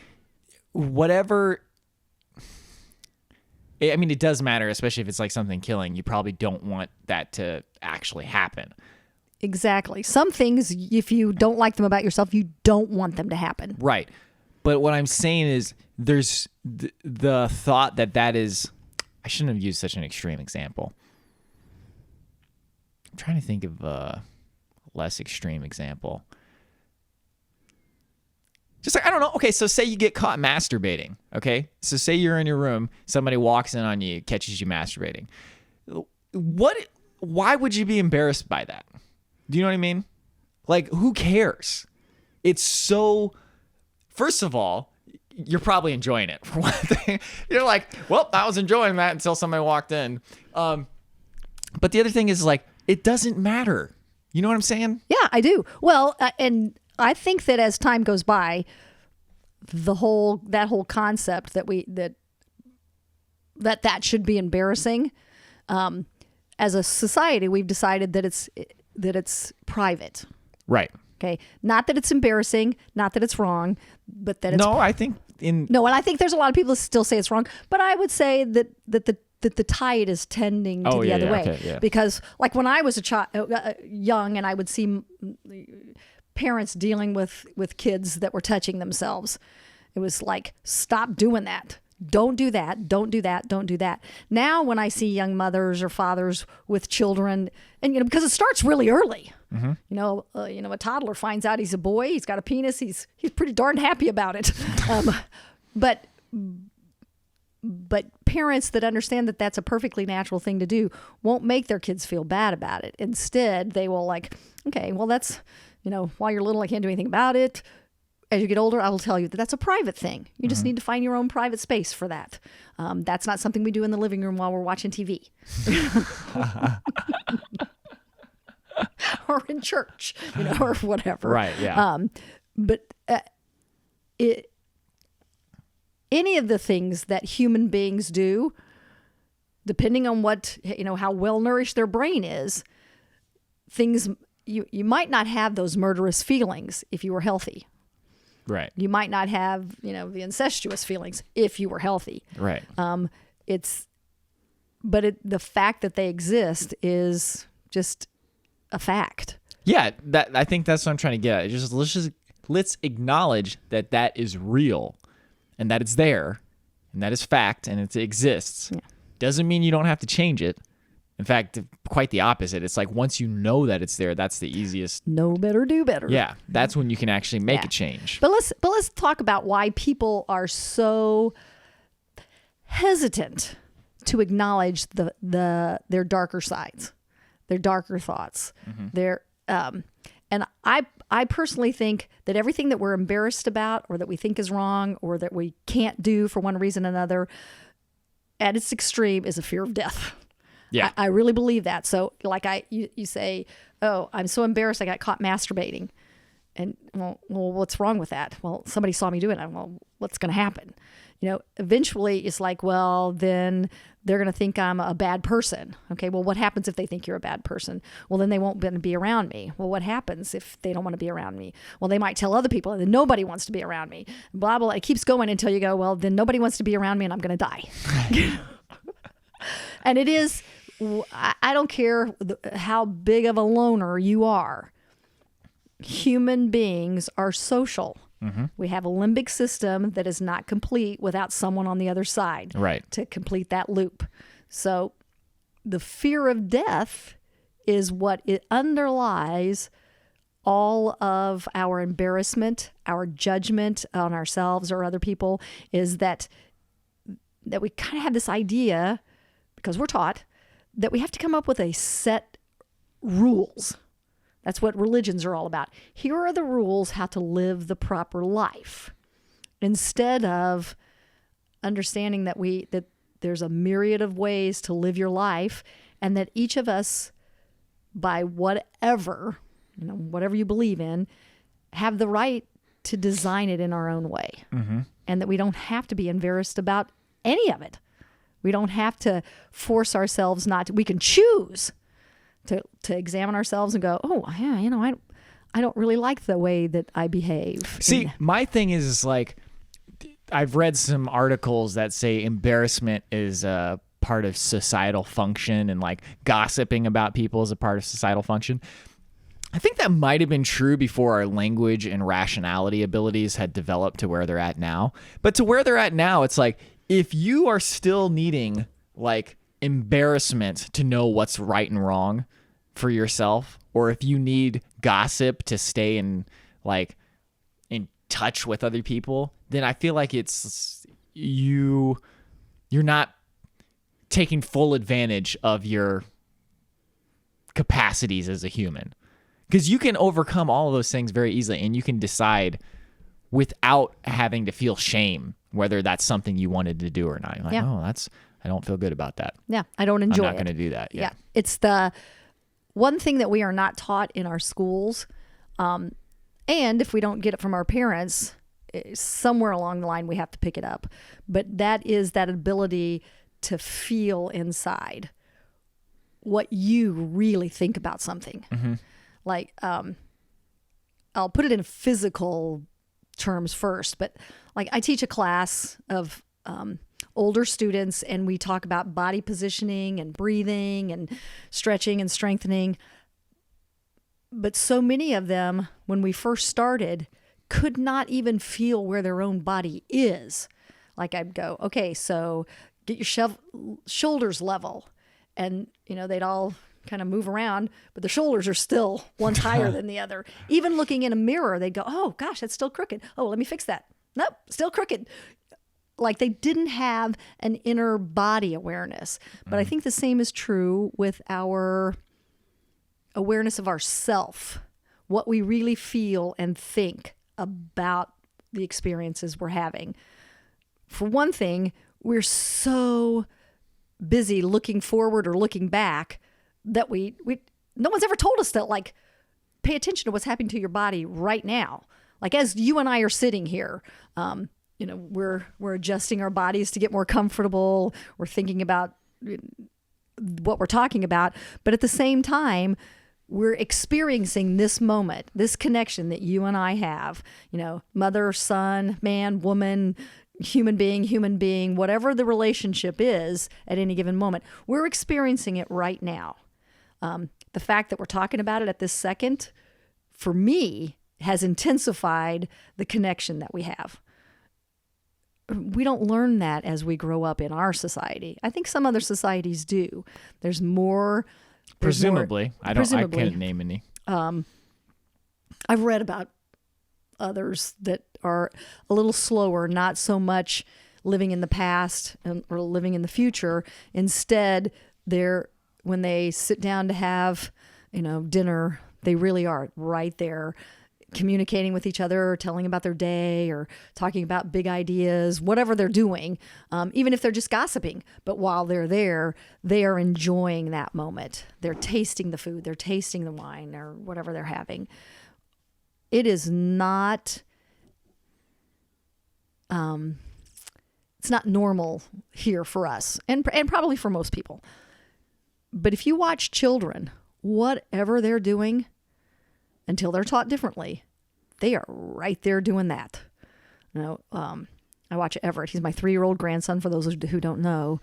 whatever. I mean, it does matter, especially if it's like something killing. You probably don't want that to actually happen. Exactly. Some things, if you don't like them about yourself, you don't want them to happen. Right. But what I'm saying is there's the thought that is, I shouldn't have used such an extreme example. I'm trying to think of a less extreme example. Just like, I don't know. Okay, so say you get caught masturbating, okay? So say you're in your room, somebody walks in on you, catches you masturbating. Why would you be embarrassed by that? Do you know what I mean? Like, who cares? it's so, first of all, you're probably enjoying it for one thing. You're like, well, I was enjoying that until somebody walked in. But the other thing is like, it doesn't matter. You know what I'm saying? Yeah, I do. Well, and I think that as time goes by, that whole concept that should be embarrassing. As a society, we've decided that it's private. Right. Okay, not that it's embarrassing, not that it's wrong, but that it's No, I think and I think there's a lot of people who still say it's wrong, but I would say that the tide is tending to the other way. Okay, yeah. Because like when I was a child, young, and I would see parents dealing with kids that were touching themselves, it was like, stop doing that. Don't do that. Don't do that. Don't do that. Now, when I see young mothers or fathers with children, and because it starts really early. Mm-hmm. A toddler finds out he's a boy. He's got a penis. He's pretty darn happy about it. But parents that understand that that's a perfectly natural thing to do won't make their kids feel bad about it. Instead, they will like, okay, well, that's while you're little, I can't do anything about it. As you get older, I will tell you that that's a private thing. You just need to find your own private space for that. That's not something we do in the living room while we're watching TV. Or in church, or whatever. Right, yeah. But any of the things that human beings do, depending on what, how well-nourished their brain is, you might not have those murderous feelings if you were healthy. Right. You might not have, the incestuous feelings if you were healthy. Right. The fact that they exist is just a fact. Yeah, I think that's what I'm trying to get at. Let's acknowledge that is real, and that it's there, and that is fact, and it exists. Yeah. Doesn't mean you don't have to change it. In fact, quite the opposite. It's like once you know that it's there, that's the easiest. Know better, do better. Yeah, that's when you can actually make a change. But let's talk about why people are so hesitant to acknowledge their darker sides, their darker thoughts. Mm-hmm. And I personally think that everything that we're embarrassed about, or that we think is wrong, or that we can't do for one reason or another, at its extreme is a fear of death. Yeah, I really believe that. So like you say, oh, I'm so embarrassed I got caught masturbating. And well, what's wrong with that? Well, somebody saw me do it. Well, what's going to happen? Eventually it's like, well, then they're going to think I'm a bad person. Okay, well, what happens if they think you're a bad person? Well, then they won't be around me. Well, what happens if they don't want to be around me? Well, they might tell other people, and then nobody wants to be around me. Blah, blah. It keeps going until you go, well, then nobody wants to be around me and I'm going to die. And it is, I don't care how big of a loner you are. Human beings are social. Mm-hmm. We have a limbic system that is not complete without someone on the other side to complete that loop. So the fear of death is what it underlies all of our embarrassment, our judgment on ourselves or other people, is that we kind of have this idea, because we're taught, that we have to come up with a set rules. That's what religions are all about. Here are the rules how to live the proper life, instead of understanding that there's a myriad of ways to live your life, and that each of us, by whatever you believe in, have the right to design it in our own way. Mm-hmm. And that we don't have to be embarrassed about any of it. We don't have to force ourselves not to. We can choose to examine ourselves and go, oh, yeah, I don't really like the way that I behave. See, my thing is like, I've read some articles that say embarrassment is a part of societal function, and like gossiping about people is a part of societal function. I think that might have been true before our language and rationality abilities had developed to where they're at now. But to where they're at now, it's like, if you are still needing like embarrassment to know what's right and wrong for yourself, or if you need gossip to stay in touch with other people, then I feel like you're not taking full advantage of your capacities as a human. Because you can overcome all of those things very easily, and you can decide without having to feel shame whether that's something you wanted to do or not. You're like, oh, I don't feel good about that. Yeah, I don't enjoy it. I'm not going to do that. Yeah. It's the one thing that we are not taught in our schools. And if we don't get it from our parents, somewhere along the line, we have to pick it up. But that is that ability to feel inside what you really think about something. Mm-hmm. Like, I'll put it in physical terms first, but like I teach a class of older students, and we talk about body positioning and breathing and stretching and strengthening. But so many of them, when we first started, could not even feel where their own body is. Like I'd go, okay, so get your shoulders level. And, they'd all kind of move around, but the shoulders are still one's higher than the other. Even looking in a mirror, they'd go, oh gosh, that's still crooked. Oh, let me fix that. Nope, still crooked. Like they didn't have an inner body awareness. But I think the same is true with our awareness of ourself, what we really feel and think about the experiences we're having. For one thing, we're so busy looking forward or looking back that we no one's ever told us that, like, pay attention to what's happening to your body right now. Like as you and I are sitting here, we're adjusting our bodies to get more comfortable. We're thinking about what we're talking about, but at the same time, we're experiencing this moment, this connection that you and I have, mother, son, man, woman, human being, whatever the relationship is at any given moment, we're experiencing it right now. The fact that we're talking about it at this second, for me, has intensified the connection that we have. We don't learn that as we grow up in our society. I think some other societies do. There's more. Presumably. I can't name any. I've read about others that are a little slower, not so much living in the past or living in the future. Instead, when they sit down to have, dinner, they really are right there communicating with each other, or telling about their day, or talking about big ideas, whatever they're doing, even if they're just gossiping. But while they're there, they are enjoying that moment. They're tasting the food, they're tasting the wine, or whatever they're having. It is not, it's not normal here for us, and probably for most people. But if you watch children, whatever they're doing, until they're taught differently, they are right there doing that. I watch Everett. He's my 3-year-old grandson, for those who don't know.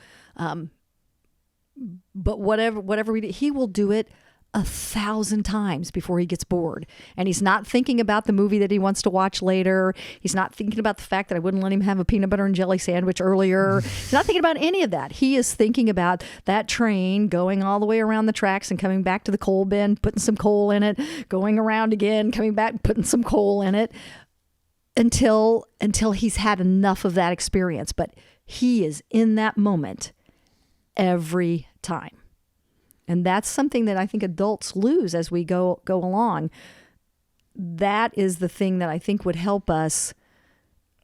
But whatever we do, he will do it 1,000 times before he gets bored. And he's not thinking about the movie that he wants to watch later. He's not thinking about the fact that I wouldn't let him have a peanut butter and jelly sandwich earlier. He's not thinking about any of that. He is thinking about that train going all the way around the tracks and coming back to the coal bin, putting some coal in it, going around again, coming back, putting some coal in it, until he's had enough of that experience. But he is in that moment every time. And that's something that I think adults lose as we go along. That is the thing that I think would help us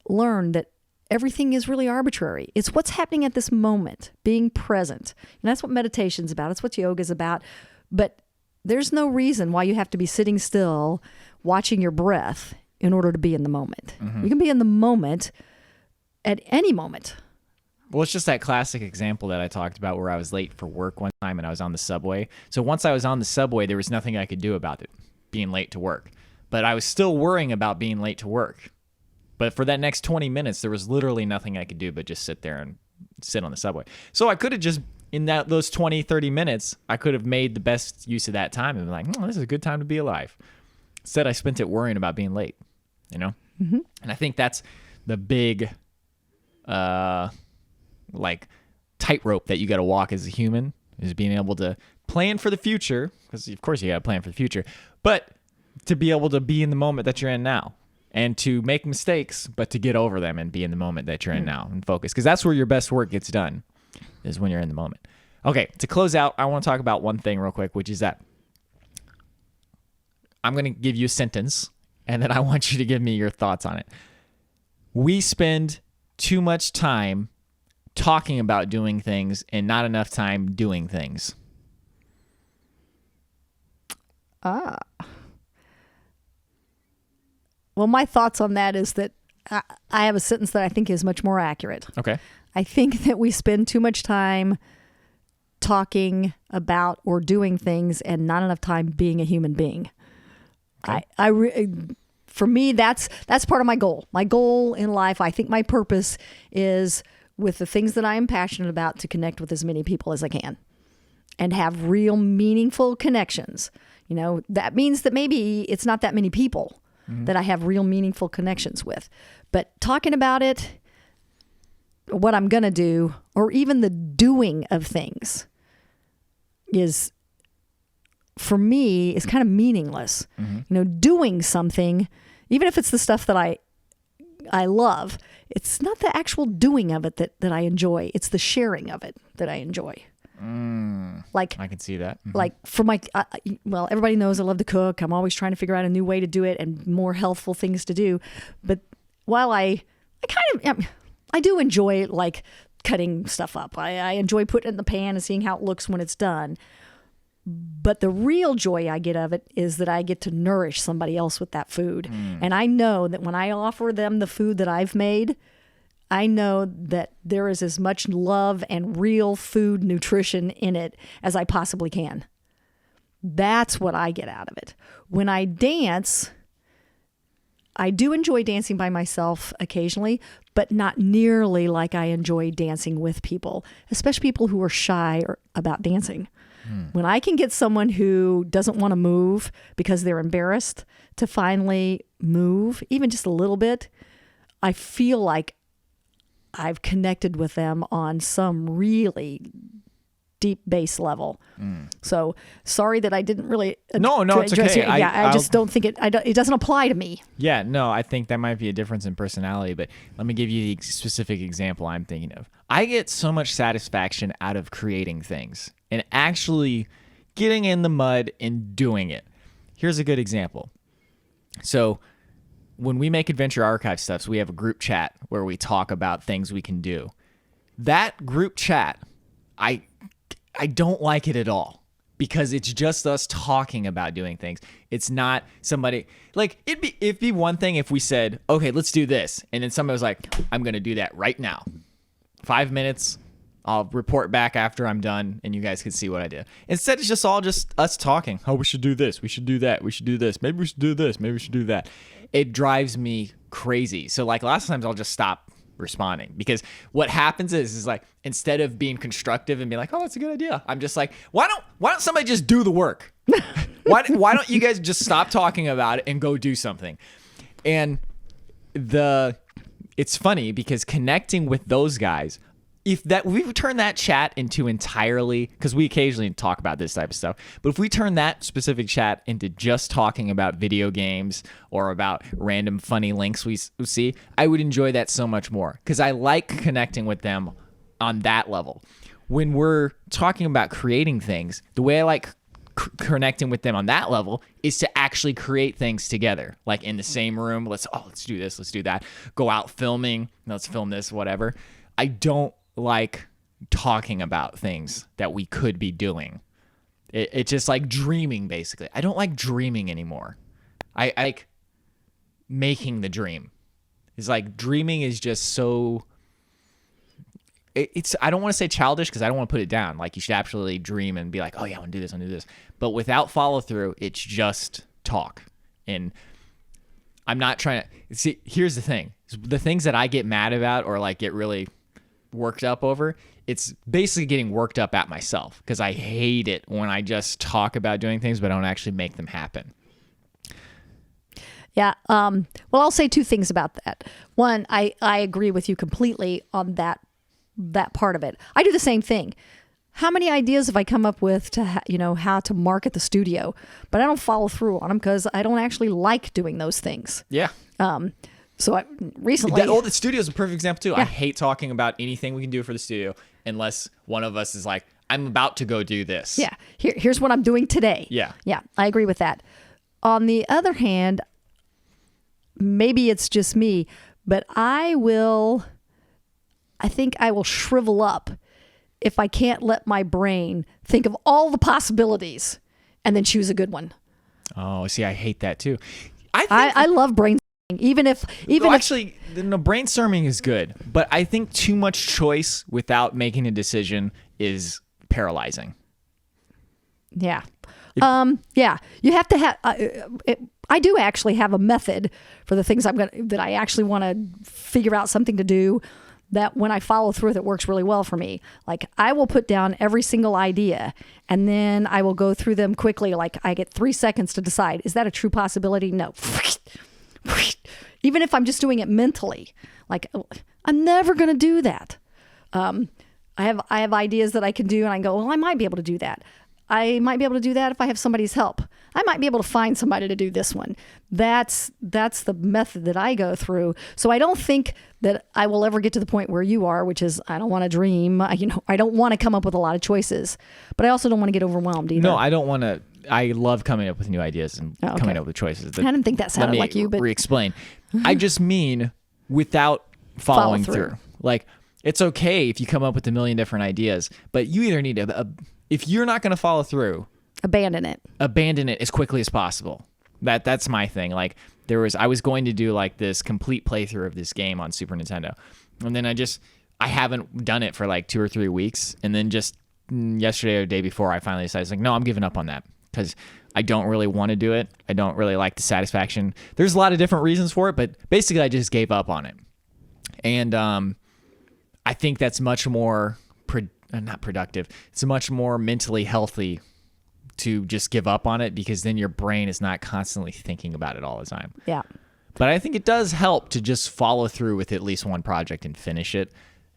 learn that everything is really arbitrary. It's what's happening at this moment, being present. And that's what meditation's about. It's what yoga is about. But there's no reason why you have to be sitting still, watching your breath in order to be in the moment. Mm-hmm. You can be in the moment at any moment. Well, it's just that classic example that I talked about where I was late for work one time and I was on the subway. So once I was on the subway, there was nothing I could do about it, being late to work. But I was still worrying about being late to work. But for that next 20 minutes, there was literally nothing I could do but just sit there and sit on the subway. So I could have just, in those 20, 30 minutes, I could have made the best use of that time and been like, this is a good time to be alive. Instead, I spent it worrying about being late, Mm-hmm. And I think that's the big... tightrope that you got to walk as a human, is being able to plan for the future, because of course you got to plan for the future, but to be able to be in the moment that you're in now, and to make mistakes, but to get over them and be in the moment that you're in now and focus, because that's where your best work gets done, is when you're in the moment. Okay, to close out, I want to talk about one thing real quick, which is that I'm going to give you a sentence, and then I want you to give me your thoughts on it. We spend too much time talking about doing things and not enough time doing things. Well, my thoughts on that is that I have a sentence that I think is much more accurate. Okay. I think that we spend too much time talking about or doing things and not enough time being a human being. Okay. For me, that's part of my goal. My goal in life, I think my purpose is with the things that I am passionate about to connect with as many people as I can and have real meaningful connections. You know, that means that maybe it's not that many people that I have real meaningful connections with. But talking about it, what I'm going to do, or even the doing of things is, for me, is kind of meaningless. You know, doing something, even if it's the stuff that I love, it's not the actual doing of it that I enjoy. It's the sharing of it that I enjoy. Like, I can see that. Like for my, well, everybody knows I love to cook. I'm always trying to figure out a new way to do it and more healthful things to do. But while I do enjoy like cutting stuff up. I enjoy putting it in the pan and seeing how it looks when it's done. But the real joy I get of it is that I get to nourish somebody else with that food. And I know that when I offer them the food that I've made, I know that there is as much love and real food nutrition in it as I possibly can. That's what I get out of it. When I dance, I do enjoy dancing by myself occasionally, but not nearly like I enjoy dancing with people, especially people who are shy about dancing. When I can get someone who doesn't want to move because they're embarrassed to finally move, even just a little bit, I feel like I've connected with them on some really deep base level. So sorry that I didn't really No, it's okay. I just don't think it doesn't apply to me. Yeah, no, I think that might be a difference in personality, but let me give you the specific example I'm thinking of. I get so much satisfaction out of creating things and actually getting in the mud and doing it. Here's a good example. So when we make Adventure Archive stuff, so we have a group chat where we talk about things we can do. That group chat, I don't like it at all because it's just us talking about doing things. It's not somebody like it'd be one thing if we said, okay, let's do this. And then somebody was like, I'm going to do that right now. 5 minutes. I'll report back after I'm done and you guys can see what I did. Instead, it's just all just us talking. Oh, we should do this. We should do that. We should do this. Maybe we should do this. Maybe we should do that. It drives me crazy. So like lots of times I'll just stop responding because what happens is like, instead of being constructive and being like, oh, that's a good idea. I'm just like, why don't somebody just do the work? Why don't you guys just stop talking about it and go do something? And it's funny because connecting with those guys, if we turn that chat into entirely, because we occasionally talk about this type of stuff, but if we turn that specific chat into just talking about video games or about random funny links we see, I would enjoy that so much more because I like connecting with them on that level. When we're talking about creating things, the way I like connecting with them on that level is to actually create things together, like in the same room. Let's do this, let's do that. Go out filming, let's film this, whatever. I don't like talking about things that we could be doing. It's just like dreaming, basically. I don't like dreaming anymore. I like making the dream. It's like dreaming is just so... I don't want to say childish because I don't want to put it down. Like you should absolutely dream and be like, oh yeah, I want to do this, I want to do this. But without follow through, it's just talk. And I'm not trying to... See, here's the thing. The things that I get mad about or like get really worked up over, it's basically getting worked up at myself because I hate it when I just talk about doing things but don't actually make them happen. Yeah. Well, I'll say two things about that. One, I agree with you completely on that part of it. I do the same thing. How many ideas have I come up with to how to market the studio, but I don't follow through on them because I don't actually like doing those things. Yeah. So I recently... the studio is a perfect example too. Yeah. I hate talking about anything we can do for the studio unless one of us is like, I'm about to go do this. Yeah. Here's what I'm doing today. Yeah. Yeah. I agree with that. on the other hand, maybe it's just me, but I think I will shrivel up if I can't let my brain think of all the possibilities and then choose a good one. Oh, see, I hate that too. I love brainstorming, even if actually, no, brainstorming is good, but I think too much choice without making a decision is paralyzing. Yeah. Yeah. You have to have. I do actually have a method for the things that I actually want to figure out something to do. That when I follow through with it works really well for me. Like I will put down every single idea and then I will go through them quickly. Like I get 3 seconds to decide, is that a true possibility? No. Even if I'm just doing it mentally, like I'm never going to do that. I have ideas that I can do and I go, well, I might be able to do that. I might be able to do that if I have somebody's help. I might be able to find somebody to do this one. That's the method that I go through. So I don't think that I will ever get to the point where you are, which is I don't want to dream. I don't want to come up with a lot of choices, but I also don't want to get overwhelmed either. No, I don't want to. I love coming up with new ideas and coming up with choices. I didn't think that sounded like you, but re-explain. I just mean without following through. Like it's okay if you come up with a million different ideas, but you either need if you're not going to follow through, abandon it as quickly as possible. That's my thing. Like I was going to do like this complete playthrough of this game on Super Nintendo, and then I haven't done it for like 2 or 3 weeks, and then just yesterday or the day before I finally decided, like, no, I'm giving up on that because I don't really want to do it. I don't really like the satisfaction. There's a lot of different reasons for it, but basically I just gave up on it. And I think that's much more not productive. It's much more mentally healthy to just give up on it because then your brain is not constantly thinking about it all the time. Yeah. But I think it does help to just follow through with at least one project and finish it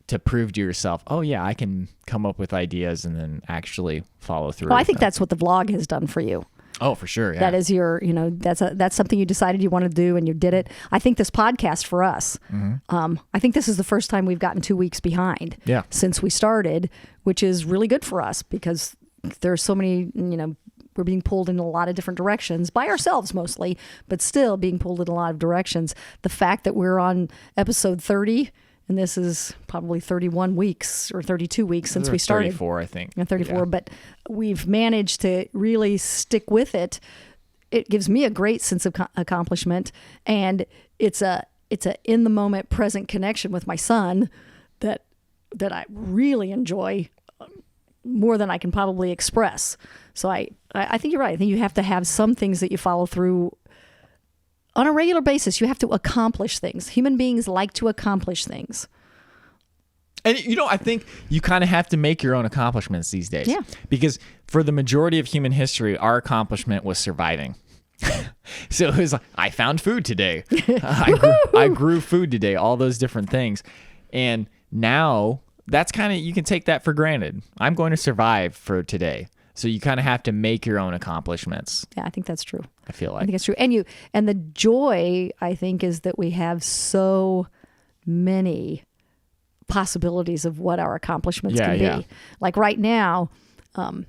to prove to yourself, oh yeah, I can come up with ideas and then actually follow through. Well, I think that's what the vlog has done for you. Oh, for sure. Yeah. That is that's something you decided you wanted to do and you did it. I think this podcast for us, I think this is the first time we've gotten 2 weeks behind since we started, which is really good for us because there's so many, we're being pulled in a lot of different directions by ourselves mostly, but still being pulled in a lot of directions. The fact that we're on episode 30, and this is probably 31 weeks or 32 weeks since we started. 34, I think. 34, but we've managed to really stick with it. It gives me a great sense of accomplishment, and it's a in the moment present connection with my son that I really enjoy more than I can probably express. So I think you're right. I think you have to have some things that you follow through on a regular basis. You have to accomplish things. Human beings like to accomplish things. And, I think you kind of have to make your own accomplishments these days. Yeah. Because for the majority of human history, our accomplishment was surviving. So it was like, I found food today. I grew food today, all those different things. And now that's kind of, you can take that for granted. I'm going to survive for today. So you kind of have to make your own accomplishments. Yeah, I think that's true. I feel like. I think it's true. And the joy, I think, is that we have so many possibilities of what our accomplishments can be. Yeah. Like right now, I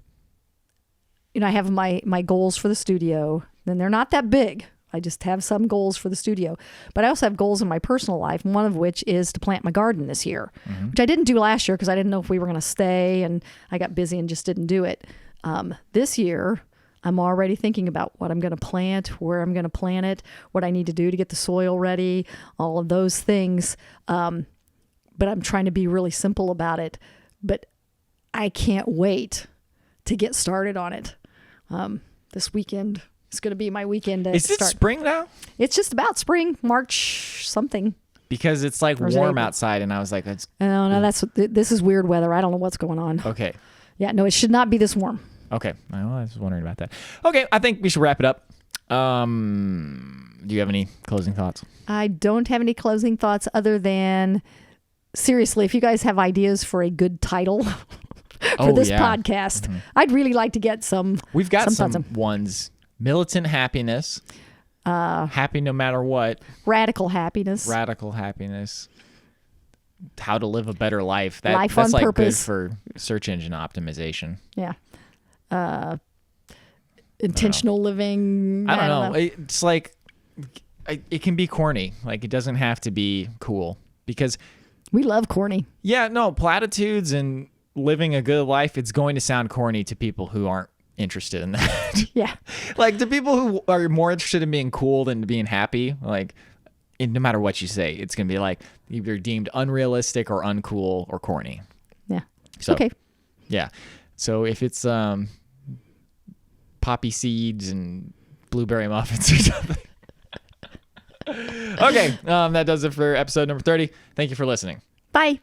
have my goals for the studio, and they're not that big. I just have some goals for the studio. But I also have goals in my personal life, one of which is to plant my garden this year, which I didn't do last year because I didn't know if we were going to stay, and I got busy and just didn't do it. This year, I'm already thinking about what I'm going to plant, where I'm going to plant it, what I need to do to get the soil ready, all of those things. But I'm trying to be really simple about it. But I can't wait to get started on it. This weekend is going to be my weekend to start. Is it spring now? It's just about spring, March something. Because it's like warm outside, and I was like, "That's." No, this is weird weather. I don't know what's going on. Okay. Yeah, no, it should not be this warm. Okay, well, I was wondering about that. Okay, I think we should wrap it up. Do you have any closing thoughts? I don't have any closing thoughts other than, seriously, if you guys have ideas for a good title for this podcast, I'd really like to get some. We've got some ones. Militant happiness. Happy no matter what. Radical happiness. How to live a better life. Life that's on like purpose. Good for search engine optimization. Yeah. intentional living. I don't know. It's like it can be corny. Like it doesn't have to be cool because we love corny. Yeah, no, platitudes and living a good life, it's going to sound corny to people who aren't interested in that. Yeah. Like to people who are more interested in being cool than being happy, like no matter what you say, it's going to be like either deemed unrealistic or uncool or corny. Yeah. So, okay. Yeah. So if it's poppy seeds and blueberry muffins or something. Okay. That does it for episode number 30. Thank you for listening. Bye.